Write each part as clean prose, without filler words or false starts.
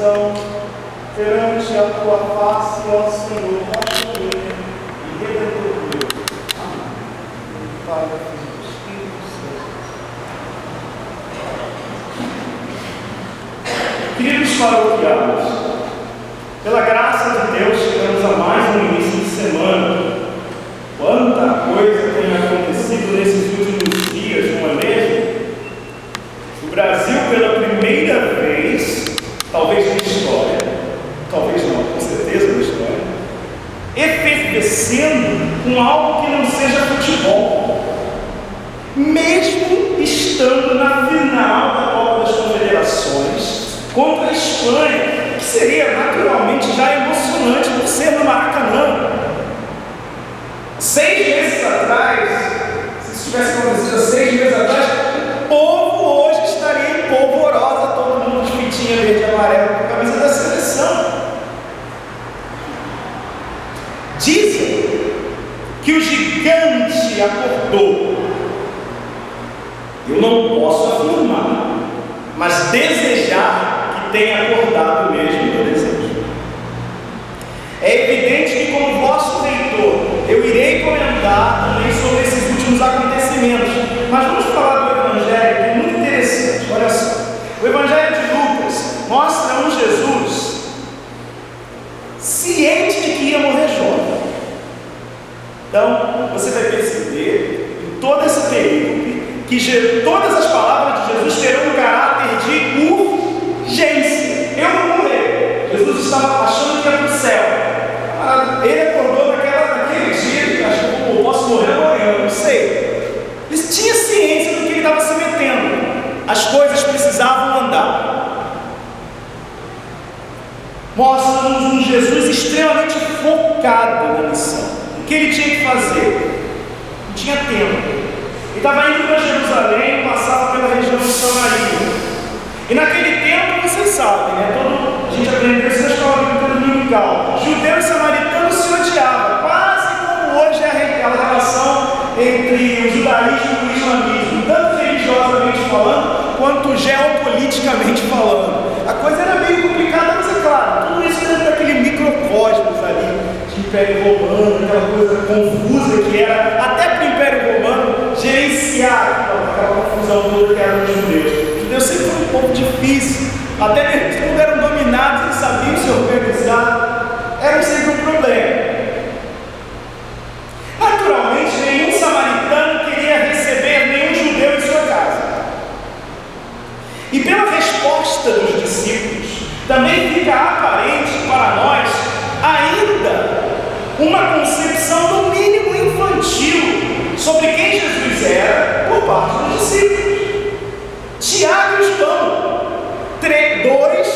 oração perante a tua face, ó Senhor, pastor e redentor meu. Amém. Pai, Filho e Espírito Santo. Queridos paroquianos, pela graça de Deus, chegamos a mais um início de semana. Quanta coisa tem acontecido nesses últimos dias, não é mesmo? O Brasil, pela primeira vez, talvez na história, talvez não, com certeza na história, efervescendo com algo que não seja futebol, mesmo estando na final da Copa das Confederações contra a Espanha, que seria naturalmente já emocionante por ser no Maracanã. 6 meses atrás, se isso tivesse acontecido 6 meses atrás, o povo hoje estaria em polvorosa, todo mundo de fitinha verde e amarela com a camisa da seleção. Dizem que o gigante acordou. Eu não posso afirmar, mas desejar que tenha acordado mesmo meu desejo. É evidente que, como vosso leitor, eu irei comentar também sobre esses últimos acontecimentos, mas vamos falar do Evangelho, que é muito interessante. Olha só, o Evangelho de Lucas mostra um Jesus ciente de que ia morrer jovem. Então, você vai perceber em todo esse período que todas as palavras de Jesus terão um caráter de urgência. Eu vou morrer. Jesus estava achando que ia para o céu. Ele acordou naquele dia, acho que eu posso morrer amanhã, não sei. Ele tinha ciência do que ele estava se metendo. As coisas precisavam andar. Mostra-nos um Jesus extremamente focado na missão. O que ele tinha que fazer? Não tinha tempo. Ele estava indo para Jerusalém e passava pela região de Samaria. E naquele tempo, vocês sabem, né? A gente aprendeu isso na escola bíblica dominical. Judeu e samaritano se odiavam, quase como hoje é aquela relação entre o judaísmo e o islamismo, tanto religiosamente falando, quanto geopoliticamente falando. A coisa era meio complicada, mas é claro, tudo isso dentro daquele microcosmos ali, de Império Romano, aquela coisa confusa que era, até para o Império Romano, gerenciar aquela confusão toda que era dos judeus. Os judeus sempre foi um pouco difícil, até mesmo quando eram dominados e sabiam se organizar, era sempre um problema. Naturalmente, nenhum samaritano queria receber nenhum judeu em sua casa. E pela resposta dos discípulos, também fica aparente para nós ainda uma concepção no mínimo infantil sobre quem Jesus era por parte dos discípulos. Tiago e João, dois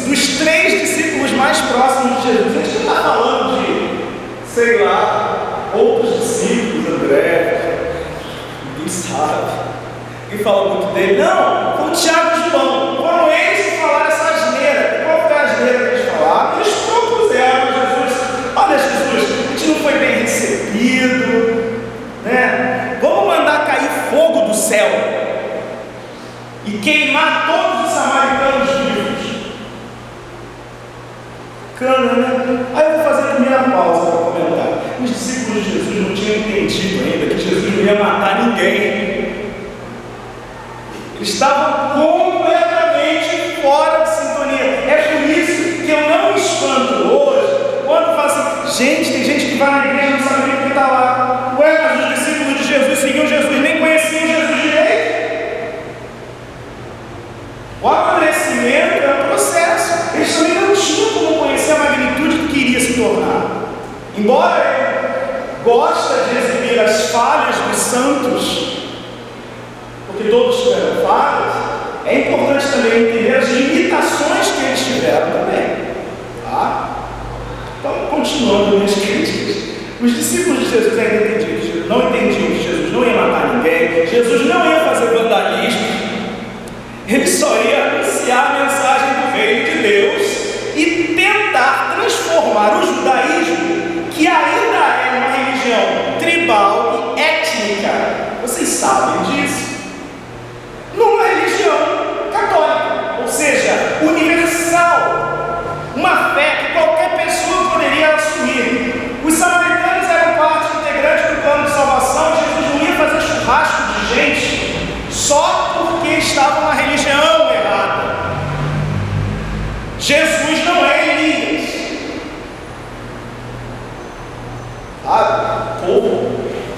dos 3 discípulos mais próximos de Jesus. A gente não está falando de, sei lá, outros discípulos, André, ninguém sabe, ninguém fala muito dele. Não, foi o Tiago e João. Foram eles que falaram essa asneira. Qual foi a asneira que eles falaram? Eles propuseram a Jesus: olha, Jesus, a gente não foi bem recebido, né? Vamos mandar cair fogo do céu e queimar todos os samaritanos vivos. Cana, né? Aí eu vou fazer a primeira pausa para comentar. Os discípulos de Jesus não tinham entendido ainda que Jesus não ia matar ninguém. Eles estavam completamente fora de sintonia. É por isso que eu não me espanto hoje quando falo assim: gente, tem gente que vai na igreja e não sabe nem o que está lá. Ué, mas os discípulos de Jesus seguiam Jesus, nem conheciam Jesus direito. O amadurecimento é um processo. Eles também não tinham como conhecer a magnitude do que iria se tornar. Embora ele gosta de exibir as falhas dos santos, porque todos tiveram falhas, é importante também entender as limitações que eles tiveram também. Tá? Então, continuando minhas críticas, os discípulos de Jesus não entendiam que Jesus não ia matar ninguém, Jesus não ia fazer vandalismo. Ele só ia anunciar a mensagem do reino de Deus e tentar transformar o judaísmo, que ainda é uma religião tribal e étnica, vocês sabem disso, numa religião católica, ou seja, universal.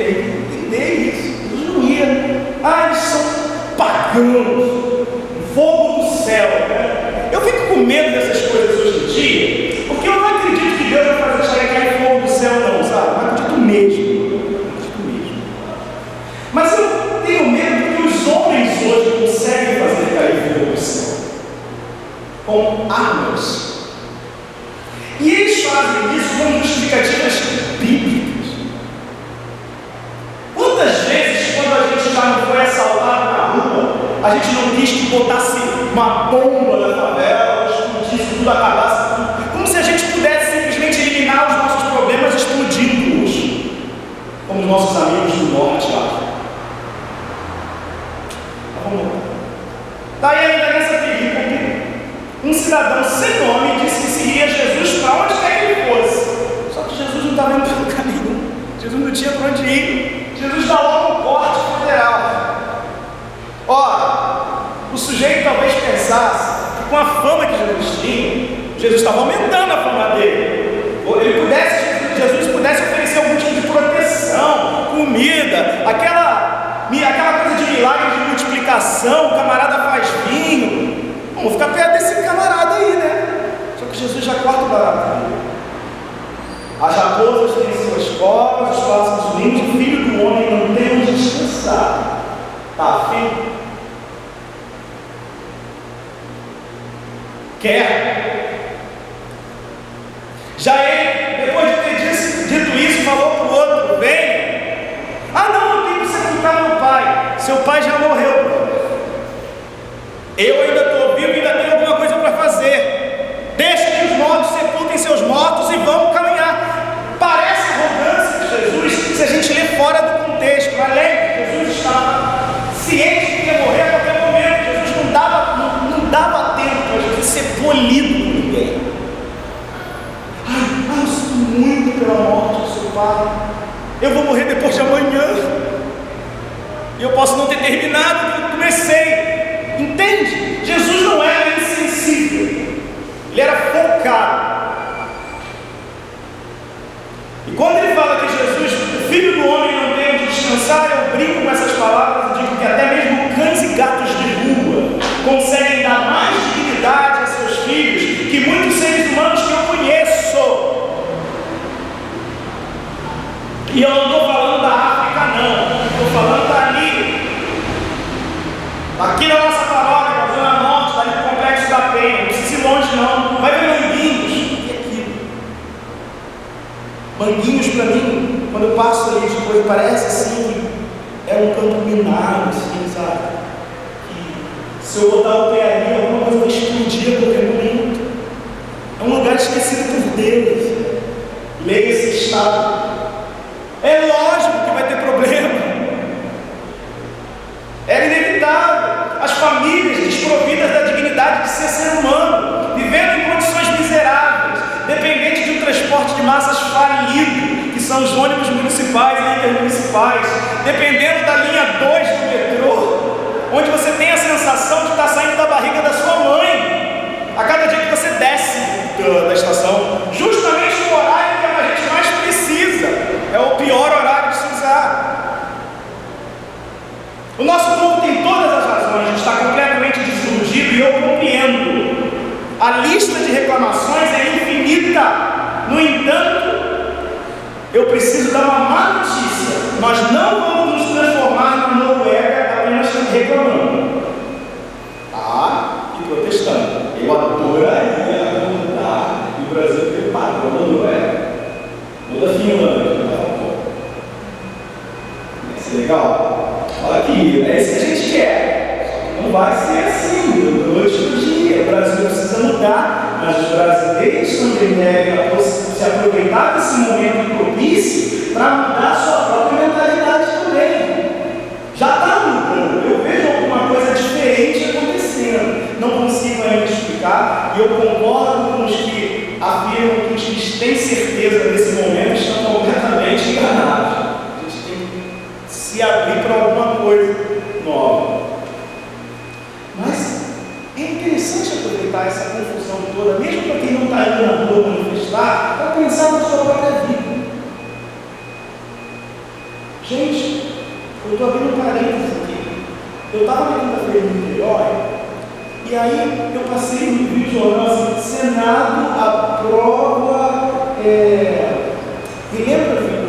tem que entender isso. Jesus não ia. Eles são pagãos, fogo do céu, né? Eu fico com medo dessas coisas hoje em dia, porque eu não acredito que Deus vai fazer cair fogo do céu, não, sabe? Não acredito mesmo. Mas eu tenho medo porque os homens hoje conseguem fazer cair fogo do céu com armas. E eles fazem isso com justificativas bíblicas. Quantas vezes, quando a gente já não foi assaltado na rua, a gente não quis que botasse uma bomba na favela, explodisse tudo, acabasse tudo, como se a gente pudesse simplesmente eliminar os nossos problemas explodindo-os, como os nossos amigos do norte lá. Vamos lá. Daí ainda nessa perícope, um cidadão sem nome disse que seguia Jesus para onde quer que ele fosse. Só que Jesus não estava indo pelo caminho. Jesus não tinha para onde ir. Jesus dá logo um corte federal. Ora, o sujeito talvez pensasse que com a fama que Jesus tinha, Jesus estava aumentando a fama dele. Jesus pudesse oferecer algum tipo de proteção, comida, aquela coisa de milagre de multiplicação, o camarada faz vinho. Vamos ficar perto desse camarada aí, né? Só que Jesus já corta o barato dele. As raposas têm suas covas, os pássaros lindos, o filho do homem não tem onde descansar. Tá afim? Quer? Já ele, depois de ter dito isso, falou para o outro: vem. Não, eu tenho que sepultar meu pai. Seu pai já morreu. Eu ainda estou vivo e ainda tenho alguma coisa para fazer. Deixa que os mortos sepultem seus mortos e vamos caminhar. Parece arrogância de Jesus se a gente ler fora do contexto. Mas lembre, Jesus estava ciente que ia morrer a qualquer momento. Jesus não dava tempo para Jesus ser polido por ninguém. Eu sinto muito pela morte do seu pai. Eu vou morrer depois de amanhã. E eu posso não ter terminado o que eu comecei. Entende? Jesus não era insensível. Ele era focado. E quando ele fala que Jesus, o filho do homem, não tem onde descansar, eu brinco com essas palavras e digo que até mesmo cães e gatos de rua conseguem dar mais dignidade a seus filhos que muitos seres humanos que eu conheço. E eu não estou falando da África, não. Estou falando dali. Aqui na nossa paróquia, na Zona Norte, ali no Complexo da Penha. Não precisa ir longe, não. Vai ver Manguinhos. O que é aquilo? Manguinhos, para mim, quando eu passo ali depois, parece assim, é um campo minado, assim, sabe? Que se eu botar o pé ali, alguma coisa vai explodir a qualquer momento. É um lugar esquecido por Deus. Leia esse estado. É lógico que vai ter problema. Era inevitável. As famílias desprovidas da dignidade de ser humano, vivendo em condições miseráveis, dependentes de um transporte de massas falido, que são os ônibus municipais e intermunicipais, dependendo da linha 2 do metrô, onde você tem a sensação de estar saindo da barriga da sua mãe, a cada dia que você desce da estação, justamente no horário que a gente mais precisa. É o pior horário de se usar. O nosso povo tem todas as razões de estar completamente desiludido, e eu compreendo. A lista de reclamações é infinita. No entanto, eu preciso dar uma má notícia. Nós não vamos nos transformar na Noruega apenas reclamando e protestando. Eu adoraria mudar o Brasil ter padrão da Noruega. Muda a Finlândia. Vai ser legal? Olha aqui, é isso que a gente quer. Só que não vai ser assim, da noite para o dia. O Brasil precisa mudar, mas os brasileiros também devem se aproveitar desse momento propício para mudar a sua própria mentalidade também. Já está mudando. Eu vejo alguma coisa diferente acontecendo. Não consigo ainda explicar, e eu concordo com os que afirmam que os que têm certeza desse momento estão completamente enganados. A gente tem que se abrir para alguma coisa nova. Mas é interessante aproveitar essa confusão toda, mesmo para quem não está indo na rua manifestar, para pensar na sua própria vida. estou abrindo um parênteses aqui. Eu estava na quinta-feira no Niterói, e aí eu passei no vídeo jornal assim, Senado aprova. Me lembra, filho?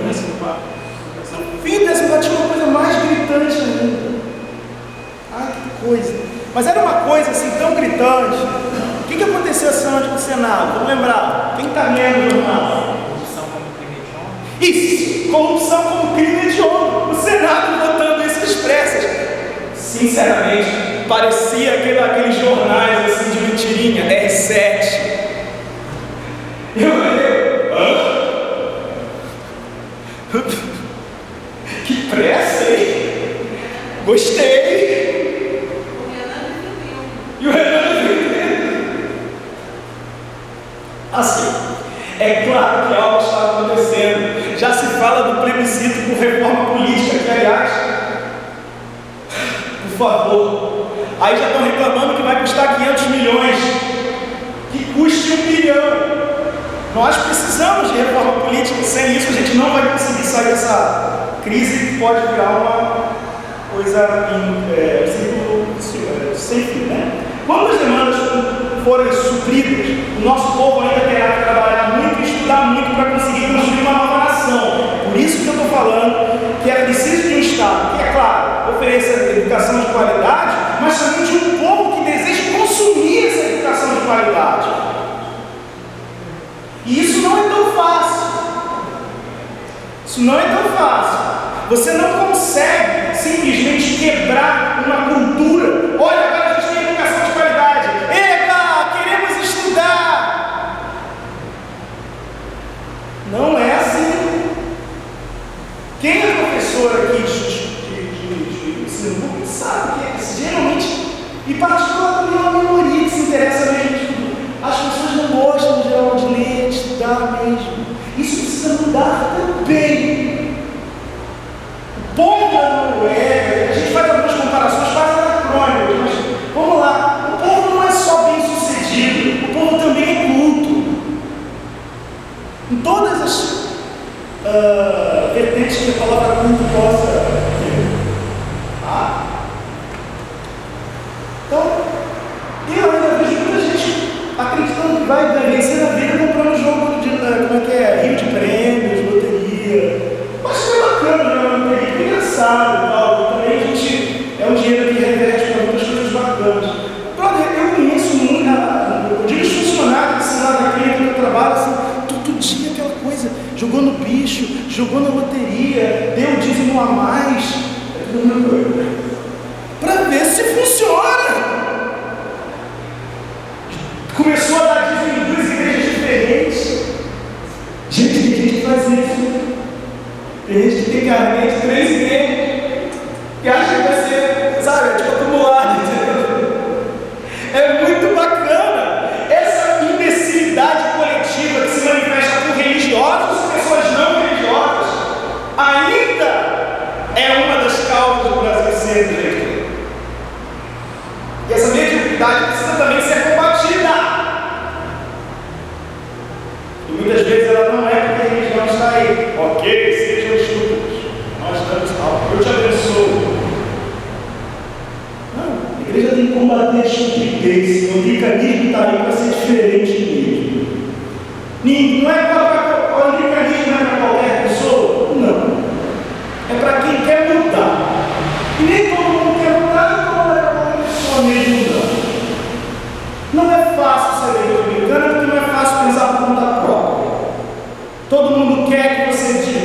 Filho, dessa tinha uma coisa mais gritante ainda. Ai, que coisa. Mas era uma coisa assim tão gritante. O que aconteceu essa noite com o Senado? Vamos lembrar. Quem está lendo o jornal? Corrupção como crime de honra. Isso! Corrupção como crime de honra. O Senado votando isso às pressas. Sinceramente, parecia aqueles jornais assim de mentirinha, R7. Que pressa, hein? Gostei! E o Renan defendeu. Assim, é claro que algo está acontecendo. Já se fala do plebiscito por reforma política, que aliás, por favor, aí já estão reclamando que vai custar 500 milhões, que custe 1 bilhão. Nós precisamos de reforma política, sem isso a gente não vai conseguir sair dessa crise que pode virar uma coisa sem fim, né? Quando as demandas forem supridas, o nosso povo ainda terá que trabalhar muito e estudar muito para conseguir construir uma nova nação. Por isso que eu estou falando que é preciso de um Estado que, é claro, ofereça educação de qualidade, mas também de um povo que deseja consumir essa educação de qualidade. E isso não é tão fácil. Isso não é tão fácil. Você não consegue simplesmente quebrar uma cultura. Olha, agora a gente tem educação de qualidade. Epa, queremos estudar. Não é assim. Quem é professor aqui de ensino público sabe que geralmente, e particular também é uma minoria que se interessa mesmo de tudo. As pessoas não gostam em geral de ler, de estudar mesmo. Isso precisa mudar também. O povo da Noruega, a gente faz algumas comparações quase anacrônicas, mas vamos lá. O povo não é só bem sucedido, o povo também é culto. Em todas as vertentes que a palavra culto possa ter. Tá? Então, eu ainda vejo muita gente acreditando que vai vencer na vida comprando jogo de Rio de Prêmios, loteria. Mas isso é bacana, jogar loteria, é engraçado e tal. Também a gente é um dinheiro que reverte para muitas coisas bacanas. Brother, eu conheço muito, eu digo os funcionários desse lado da clínica que eu trabalho, assim, todo dia aquela coisa, jogou no bicho, jogou na loteria, deu dízimo a mais, para ver se funciona. Começou a dar dízimo em 2 igrejas diferentes. Gente, tem gente que faz isso. Tem gente que tem carnê de 3 igrejas e acha que vai ser, sabe, tipo acumulado, entendeu? É muito bacana essa imbecilidade coletiva que se manifesta por religiosos e pessoas não religiosas. Ainda é uma das causas do Brasil ser do jeito que é. E essa mediocridade precisa também ser combatida. E muitas vezes ela não é porque a religião está aí. Ok, sejam estúpidos. Nós estamos tal. Eu te abençoo. Não, a igreja tem que combater a estupidez. O anglicanismo está aí para ser diferente mesmo. Não é para o anglicanismo não é para qualquer pessoa? Não. É para quem quer mudar. E nem todo mundo quer mudar, então não é para qualquer pessoa mesmo mudar. Não é fácil ser igreja anglicana porque não é fácil pensar por conta própria. Todo mundo quer que você diga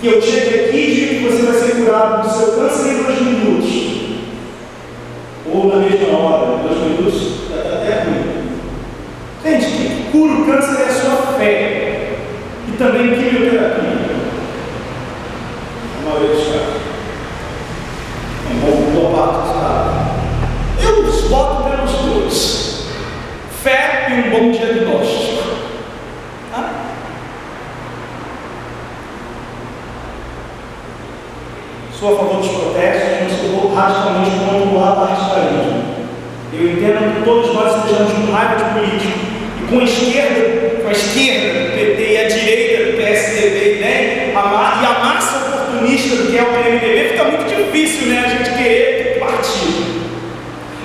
que eu chegue aqui e diga que você vai ser curado do seu câncer em 2 minutos. Ou na mesma hora, em 2 minutos, está até ruim. Gente, que cura o câncer é a sua fé. E também quimioterapia. A maioria dos casos. É um bom parte dos casos. Eu voto pelos 2. Fé e um bom diagnóstico. Tá? Sou a favor dos protestos, mas sou radicalmente contra o apartidarismo. Eu entendo que todos nós estejamos com raiva de político. E com a esquerda do PT e a direita do PSDB, né? E a massa oportunista comunista do que é o PMDB, fica muito difícil, né, a gente querer partido.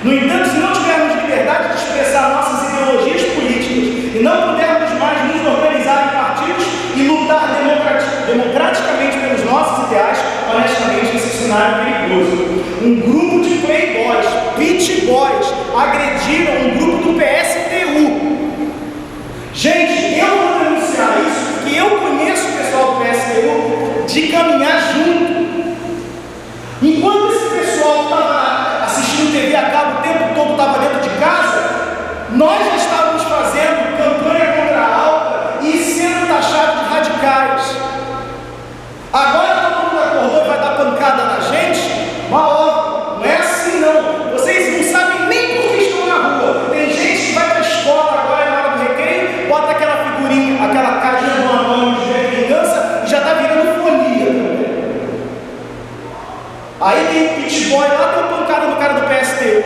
No entanto, se não tivermos liberdade de expressar nossas ideologias políticas e não pudermos mais nos organizar em partidos e lutar democraticamente pelos nossos ideais, honestamente, esse cenário é perigoso. Um grupo de playboys, beach boys, agrediram um grupo do PSTU. Gente, eu vou denunciar isso porque eu conheço o pessoal do PSTU de caminhar junto. Enquanto esse pessoal estava assistindo TV a cabo o tempo todo, estava dentro de casa, nós já estávamos fazendo campanha contra a ALCA e sendo taxados de radicais. Agora todo mundo acordou e vai dar pancada na gente? Uma hora, não é assim não. Vocês não sabem nem por que estão na rua. Tem gente que vai para a escola agora na hora do recreio, bota aquela figurinha, aquela caixinha de uma mão de vingança e já está virando folia também. Aí tem um pitboy lá, deu pancada no cara do PSTU.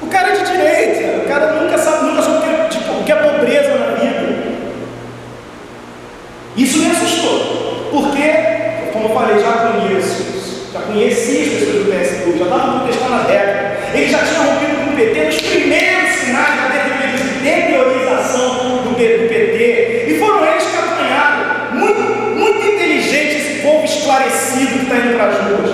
O cara é de direita, o cara nunca soube o que é pobreza na vida. Isso me assustou, porque, como eu falei, já conheci as pessoas do PSTU, já estavam contestando a regra. Eles já tinham rompido com o PT nos primeiros sinais da deteriorização do PT, e foram eles que apanharam. Muito inteligente esse povo esclarecido que está indo para as ruas.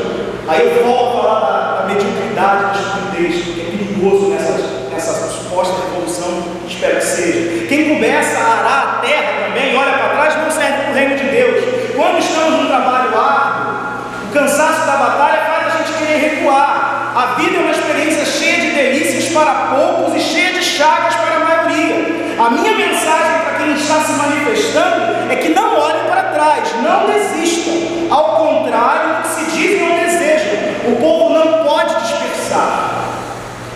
Aí eu volto a falar da mediocridade, da estupidez, que é perigoso nessa suposta revolução, espero que seja. Quem começa a arar a terra também, olha para trás, não serve para o reino de Deus. Quando estamos num trabalho árduo, o cansaço da batalha faz a gente querer recuar. A vida é uma experiência cheia de delícias para poucos e cheia de chagas para a maioria. A minha mensagem para quem está se manifestando é que não olhem para trás, não desistam. Ao contrário do que se diz e não desejam, o povo não pode dispersar.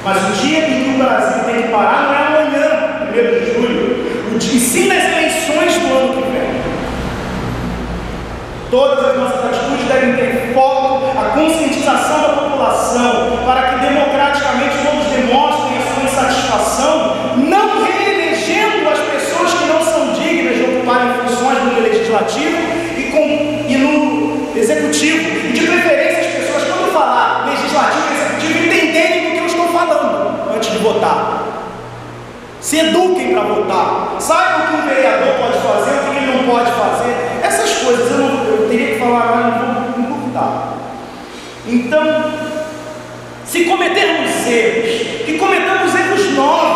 Mas o dia em que o Brasil tem que parar não é amanhã, 1º de julho, e sim nas eleições do ano que vem. Todas as nossas atitudes devem ter foco a conscientização da população, para que democraticamente todos demonstrem a sua insatisfação, não reelegendo as pessoas que não são dignas de ocuparem funções no legislativo e no executivo. E de preferência as pessoas, quando falar legislativo e executivo, entenderem do que eu estou falando antes de votar. Se eduquem para votar, saibam o que um vereador pode fazer, o que ele não pode fazer. Essas coisas eu teria que falar, mas não vou encurtar. Então, se cometermos erros, que cometamos erros nós,